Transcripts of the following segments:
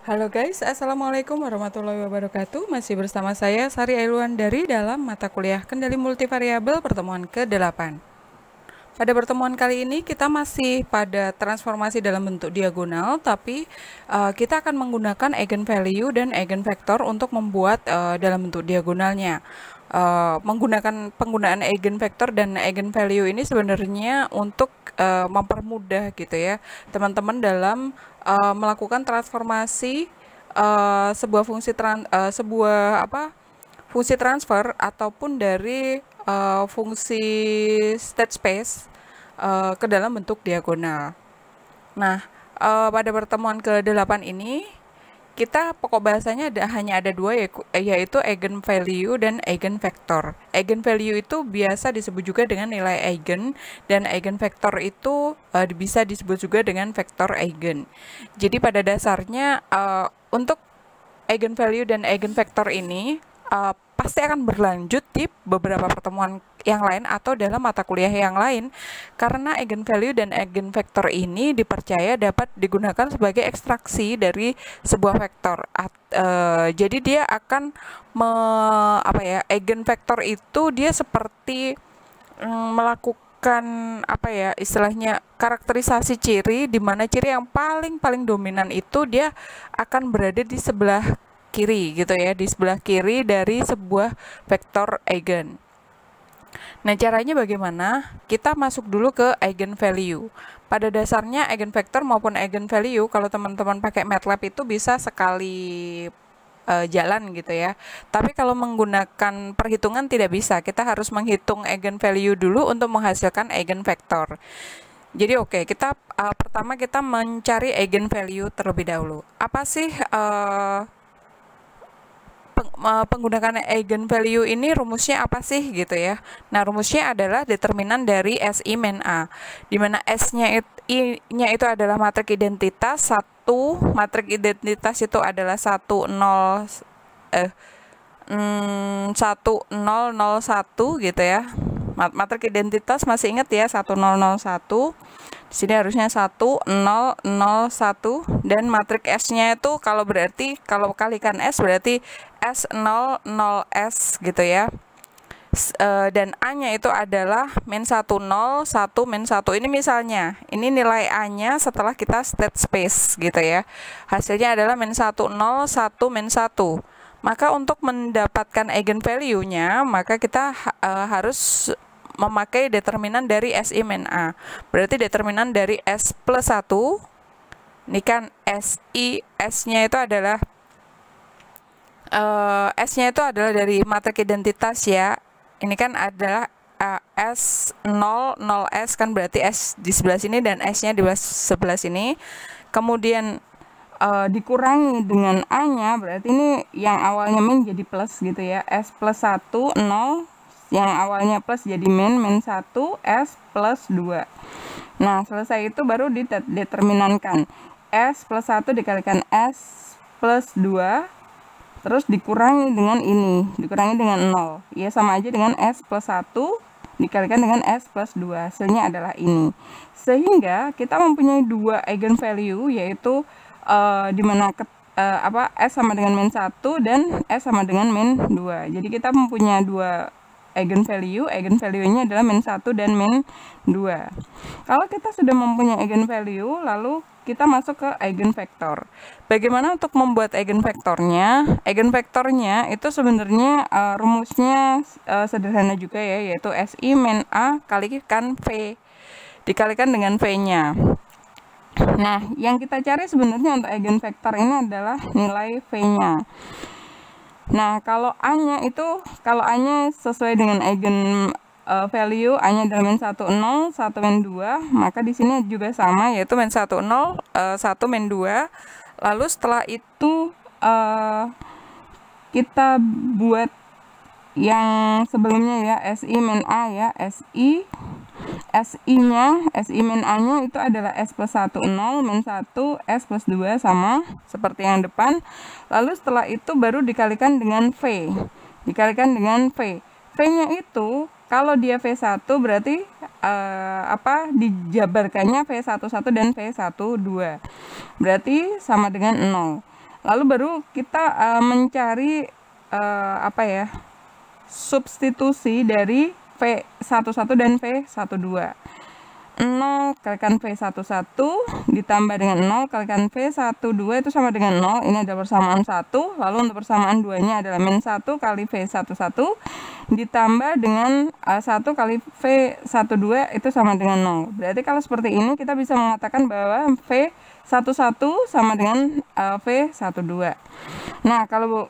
Halo guys, Assalamualaikum warahmatullahi wabarakatuh. Masih bersama saya Sari Ailuan dari dalam mata kuliah Kendali Multivariabel pertemuan ke-8. Pada pertemuan kali ini kita masih pada transformasi dalam bentuk diagonal, tapi kita akan menggunakan eigenvalue dan eigenvektor untuk membuat dalam bentuk diagonalnya. Penggunaan eigenvektor dan eigenvalue ini sebenarnya untuk mempermudah gitu ya teman-teman dalam melakukan transformasi fungsi transfer ataupun dari fungsi state space ke dalam bentuk diagonal. Nah, pada pertemuan ke-8 ini kita pokok bahasanya hanya ada dua, yaitu eigenvalue dan eigenvektor. Eigenvalue itu biasa disebut juga dengan nilai eigen, dan eigenvektor itu bisa disebut juga dengan vektor eigen. Jadi pada dasarnya untuk eigenvalue dan eigenvektor ini pasti akan berlanjut di beberapa pertemuan yang lain atau dalam mata kuliah yang lain, karena eigenvalue dan eigenvektor ini dipercaya dapat digunakan sebagai ekstraksi dari sebuah vektor. Jadi dia akan eigenvektor itu dia seperti melakukan istilahnya karakterisasi ciri, di mana ciri yang paling dominan itu dia akan berada di sebelah kiri gitu ya, di sebelah kiri dari sebuah vektor eigen. Nah, caranya bagaimana? Kita masuk dulu ke eigenvalue. Pada dasarnya eigenvektor maupun eigenvalue kalau teman-teman pakai MATLAB itu bisa sekali jalan gitu ya. Tapi kalau menggunakan perhitungan tidak bisa. Kita harus menghitung eigenvalue dulu untuk menghasilkan eigenvektor. Jadi kita pertama kita mencari eigenvalue terlebih dahulu. Apa sih penggunaan eigenvalue ini, rumusnya apa sih gitu ya. Nah, rumusnya adalah determinan dari SI min A, di mana I-nya itu adalah matriks identitas 1, matriks identitas itu adalah 1001 gitu ya. Matriks identitas masih ingat ya, 1001. Di sini harusnya 1001, dan matriks S-nya itu kalau kalikan S berarti S00S gitu ya. Dan A-nya itu adalah min 10, 1 min 1. Ini misalnya, ini nilai A-nya setelah kita state space gitu ya. Hasilnya adalah min 10, 1 min 1. Maka untuk mendapatkan eigenvalue-nya, maka kita harus memakai determinan dari SI min A. Berarti determinan dari S plus 1, ini kan S-nya itu adalah S-nya itu adalah dari matriks identitas ya. Ini kan adalah S00, 0S kan, berarti S di sebelah sini dan S-nya di sebelah sini. Kemudian dikurangi dengan A-nya, berarti ini yang awalnya min jadi plus gitu ya. S plus 1, 0. Yang awalnya plus jadi min 1, S plus 2. Nah, selesai itu baru dideterminankan. S plus 1 dikalikan S plus 2, terus dikurangi dengan ini, dikurangi dengan 0. Ya, sama aja dengan S plus 1 dikalikan dengan S plus 2. Hasilnya adalah ini. Sehingga kita mempunyai dua eigenvalue, yaitu di mana S sama dengan min 1 dan S sama dengan min 2. Jadi kita mempunyai dua eigenvalue-nya adalah min 1 dan min 2. Kalau kita sudah mempunyai eigenvalue, lalu kita masuk ke eigenvektor. Bagaimana untuk membuat eigenvektornya? Eigenvektornya itu sebenarnya rumusnya sederhana juga ya, yaitu SI min A kalikan V, dikalikan dengan V-nya. Nah, yang kita cari sebenarnya untuk eigenvektor ini adalah nilai V-nya. Nah, kalau A-nya sesuai dengan eigen value, A-nya adalah min 10, 1 min 2, maka di sini juga sama, yaitu min 10, 1 min 2. Lalu setelah itu kita buat yang sebelumnya ya, SI min A ya, SI min A-nya itu adalah S plus 1, 0, min 1, S plus 2, sama seperti yang depan. Lalu setelah itu baru dikalikan dengan V. V-nya itu, kalau dia V1 berarti dijabarkannya V11 dan V12. Berarti sama dengan 0. Lalu baru kita mencari apa ya, substitusi dari V11 dan V12. 0 kalikan V11 ditambah dengan 0 kalikan V12 itu sama dengan 0. Ini ada persamaan 1. Lalu untuk persamaan 2-nya adalah min 1 kali V11 ditambah dengan 1 kali V12 itu sama dengan 0. Berarti kalau seperti ini kita bisa mengatakan bahwa V11 sama dengan V12. Nah, kalau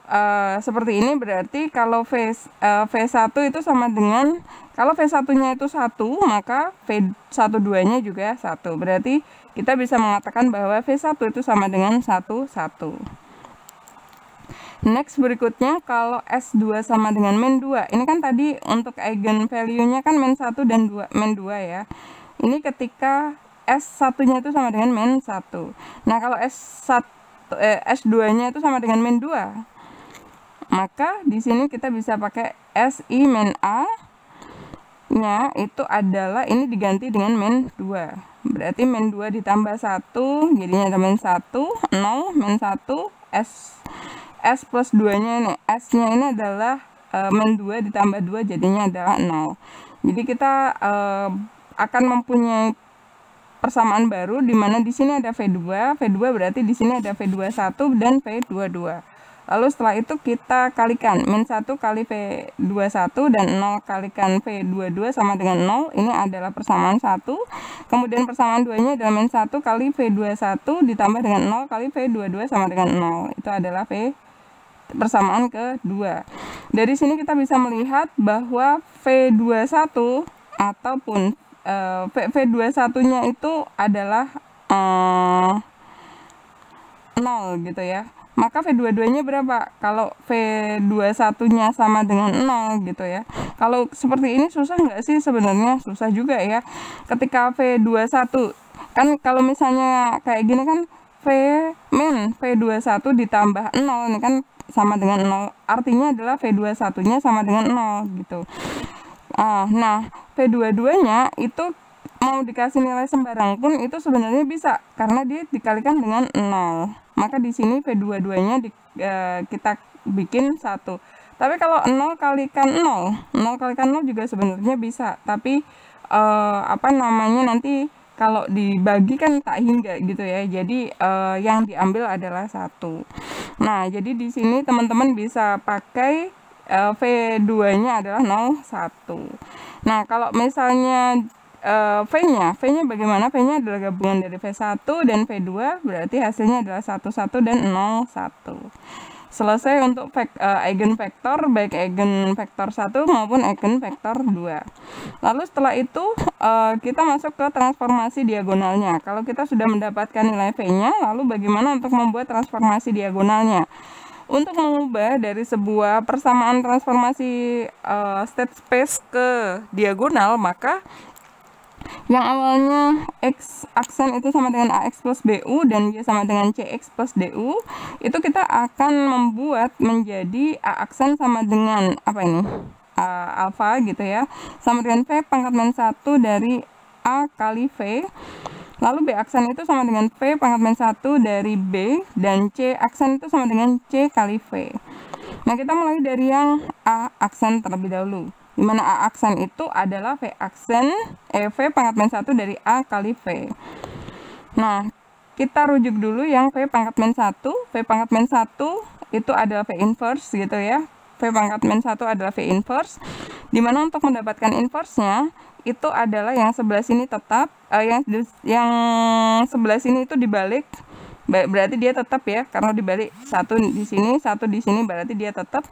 seperti ini berarti kalau V1 itu sama dengan, kalau V1-nya itu 1, maka V12-nya juga 1. Berarti kita bisa mengatakan bahwa V1 itu sama dengan 1, 1. Next berikutnya, kalau S2 sama dengan min 2. Ini kan tadi untuk eigen value-nya kan min 1 dan min 2 ya. Ini ketika S1-nya itu sama dengan min 1. Nah, kalau S2-nya itu sama dengan min 2, maka di sini kita bisa pakai SI min A-nya itu adalah, ini diganti dengan min 2. Berarti min 2 ditambah 1, jadinya ada min 1, 0, min 1, S plus 2-nya ini, S-nya ini adalah min 2 ditambah 2, jadinya adalah 0. Jadi kita akan mempunyai persamaan baru di mana di sini ada V2 berarti di sini ada V21 dan V22. Lalu setelah itu kita kalikan min 1 kali V21 dan 0 kalikan V22 sama dengan 0. Ini adalah persamaan 1. Kemudian persamaan 2-nya adalah min 1 kali V21 ditambah dengan 0 kali V22 sama dengan 0. Itu adalah persamaan kedua. Dari sini kita bisa melihat bahwa V21 ataupun V21-nya itu adalah 0 gitu ya. Maka V22-nya berapa? Kalau V21-nya sama dengan 0 gitu ya. Kalau seperti ini susah nggak sih? Sebenarnya susah juga ya. Ketika V21, kan kalau misalnya kayak gini kan min V21 ditambah 0, ini kan sama dengan 0. Artinya adalah V21-nya sama dengan 0 gitu. Nah, V22-nya itu mau dikasih nilai sembarang pun itu sebenarnya bisa, karena dia dikalikan dengan 0. Maka di sini V22-nya kita bikin 1. Tapi kalau 0 kalikan 0 kalikan 0 juga sebenarnya bisa. Tapi apa namanya, nanti kalau dibagi kan tak hingga gitu ya. Jadi yang diambil adalah 1. Nah, jadi di sini teman-teman bisa pakai V2-nya adalah 0, 1. Nah, kalau misalnya V-nya bagaimana? V-nya adalah gabungan dari V1 dan V2, berarti hasilnya adalah 1, 1 dan 0, 1. Selesai untuk eigenvektor, baik eigenvektor 1 maupun eigenvektor 2. Lalu setelah itu kita masuk ke transformasi diagonalnya. Kalau kita sudah mendapatkan nilai V-nya, lalu bagaimana untuk membuat transformasi diagonalnya? Untuk mengubah dari sebuah persamaan transformasi state space ke diagonal, maka yang awalnya X aksen itu sama dengan AX plus BU dan Y sama dengan CX plus DU, itu kita akan membuat menjadi A aksen sama dengan apa ini? Alpha gitu ya, sama dengan V pangkat min 1 dari A kali V. Lalu B aksen itu sama dengan V pangkat min 1 dari B, dan C aksen itu sama dengan C kali V. Nah, kita mulai dari yang A aksen terlebih dahulu, di mana A aksen itu adalah V pangkat min 1 dari A kali V. Nah, kita rujuk dulu yang V pangkat min 1. V pangkat min 1 itu adalah V inverse gitu ya. V pangkat min 1 adalah V inverse, di mana untuk mendapatkan inverse-nya itu adalah yang sebelah sini tetap, yang sebelah sini itu dibalik, berarti dia tetap ya, karena dibalik, satu di sini berarti dia tetap.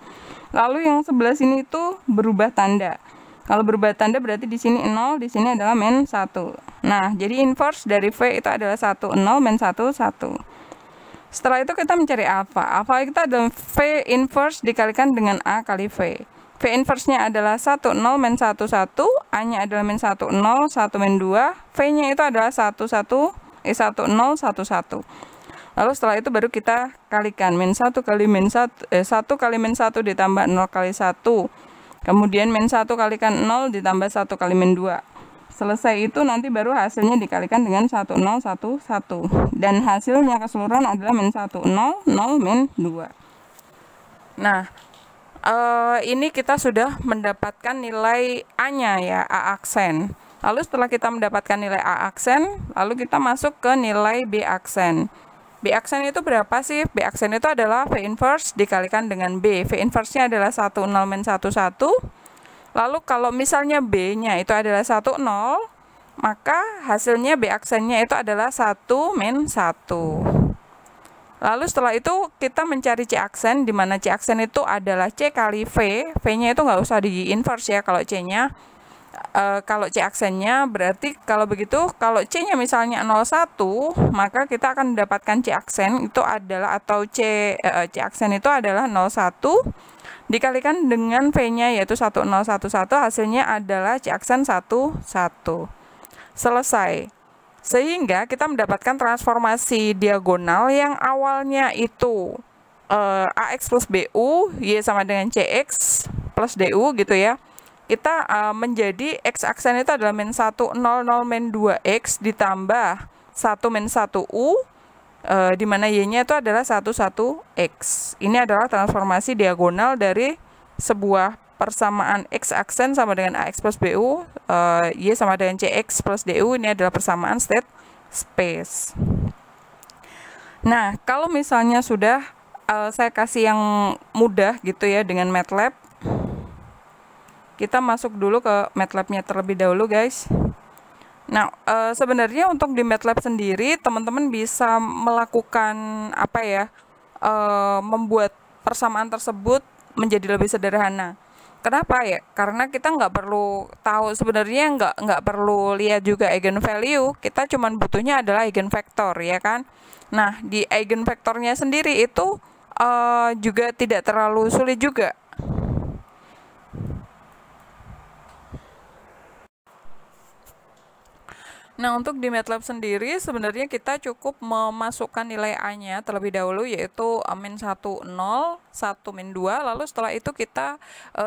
Lalu yang sebelah sini itu berubah tanda. Kalau berubah tanda berarti di sini 0, di sini adalah min 1. Nah, jadi inverse dari V itu adalah 1, 0, min 1, 1. Setelah itu kita mencari alpha. Alpha kita adalah V inverse dikalikan dengan A kali V. V inverse-nya adalah 1, 0, min 1, 1. A-nya adalah min 1, 0, 1, min 2. V-nya itu adalah 1, 0, 1, 1. Lalu setelah itu baru kita kalikan min 1 kali min 1, 1 kali min 1 ditambah 0 kali 1. Kemudian min 1 kalikan 0 ditambah 1 kali min 2. Selesai itu nanti baru hasilnya dikalikan dengan 1011 dan hasilnya keseluruhan adalah min 10 0 min 2. Nah, ini kita sudah mendapatkan nilai A-nya ya, A aksen. Lalu setelah kita mendapatkan nilai A aksen, lalu kita masuk ke nilai B aksen. B aksen itu berapa sih? B aksen itu adalah V inverse dikalikan dengan B. V inverse-nya adalah 10 min 11. Lalu kalau misalnya B-nya itu adalah 10, maka hasilnya B aksennya itu adalah 1 min 1. Lalu setelah itu kita mencari C aksen, di mana C aksen itu adalah C kali V. V-nya itu nggak usah di inverse ya kalau C-nya. Kalau C aksennya berarti kalau begitu, kalau C-nya misalnya 01, maka kita akan mendapatkan C aksen itu adalah, atau C aksen itu adalah 01 dikalikan dengan V-nya yaitu 1011, hasilnya adalah C aksen 11. Selesai. Sehingga kita mendapatkan transformasi diagonal yang awalnya itu AX plus BU, Y sama dengan CX plus DU gitu ya. Kita menjadi X aksen itu adalah min 1 0 0 min 2X ditambah 1 min 1U, di mana Y-nya itu adalah 11X. Ini adalah transformasi diagonal dari sebuah persamaan X aksen sama dengan AX plus BU, Y sama dengan CX plus DU. Ini adalah persamaan state space. Nah, kalau misalnya sudah saya kasih yang mudah gitu ya dengan MATLAB, kita masuk dulu ke MATLAB-nya terlebih dahulu guys. Nah, sebenarnya untuk di MATLAB sendiri, teman-teman bisa melakukan apa ya, membuat persamaan tersebut menjadi lebih sederhana. Kenapa ya? Karena kita nggak perlu tahu, sebenarnya nggak perlu lihat juga eigenvalue, kita cuma butuhnya adalah eigenvektor ya kan. Nah, di eigenvektornya sendiri itu juga tidak terlalu sulit juga. Nah, untuk di MATLAB sendiri sebenarnya kita cukup memasukkan nilai A-nya terlebih dahulu, yaitu min 1 0, 1 min 2, lalu setelah itu kita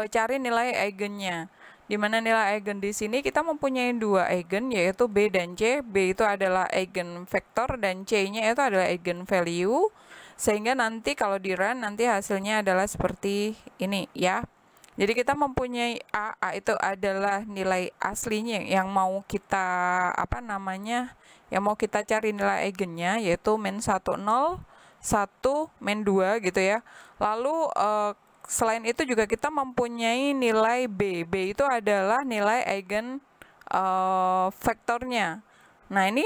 cari nilai eigennya. Di mana nilai eigen di sini kita mempunyai dua eigen, yaitu B dan C. B itu adalah eigenvektor dan C-nya itu adalah eigenvalue. Sehingga nanti kalau di run nanti hasilnya adalah seperti ini ya. Jadi kita mempunyai A itu adalah nilai aslinya yang mau kita yang mau kita cari nilai eigennya, yaitu min 1 0, 1 min 2 gitu ya. Lalu selain itu juga kita mempunyai nilai B. B itu adalah nilai eigen vektornya. Nah, ini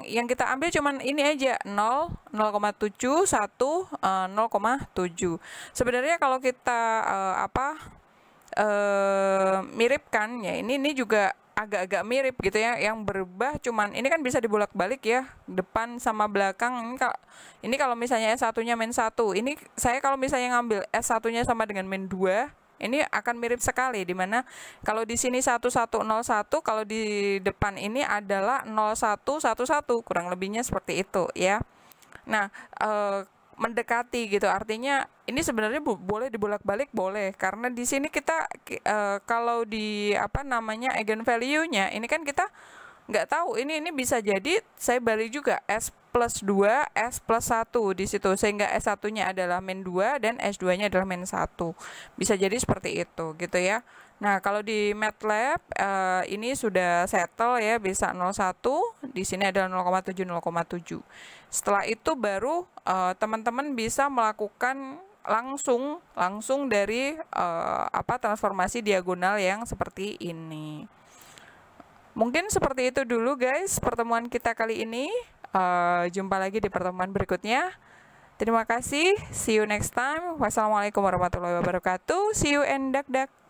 yang kita ambil cuman ini aja, 0, 0,7, 1, 0,7. Sebenarnya kalau kita miripkan ya, ini juga agak-agak mirip gitu ya, yang berubah cuman ini kan bisa dibolak-balik ya, depan sama belakang. Ini kalau misalnya S1-nya min 1, ini saya kalau misalnya ngambil S1-nya sama dengan min 2, ini akan mirip sekali, dimana kalau di sini 1101, kalau di depan ini adalah 0111, kurang lebihnya seperti itu ya. Nah, mendekati gitu, artinya ini sebenarnya boleh dibolak-balik, boleh, karena di sini kita kalau di eigenvalue-nya ini kan kita nggak tahu, ini bisa jadi saya balik juga S plus 2, S plus 1 di situ, sehingga S1-nya adalah min 2 dan S2-nya adalah min 1. Bisa jadi seperti itu gitu ya. Nah, kalau di MATLAB ini sudah settle ya, bisa 01, di sini adalah 0,7, 0,7. Setelah itu baru teman-teman bisa melakukan langsung dari transformasi diagonal yang seperti ini. Mungkin seperti itu dulu guys pertemuan kita kali ini. Jumpa lagi di pertemuan berikutnya. Terima kasih. See you next time. Wassalamualaikum warahmatullahi wabarakatuh. See you and dak dak.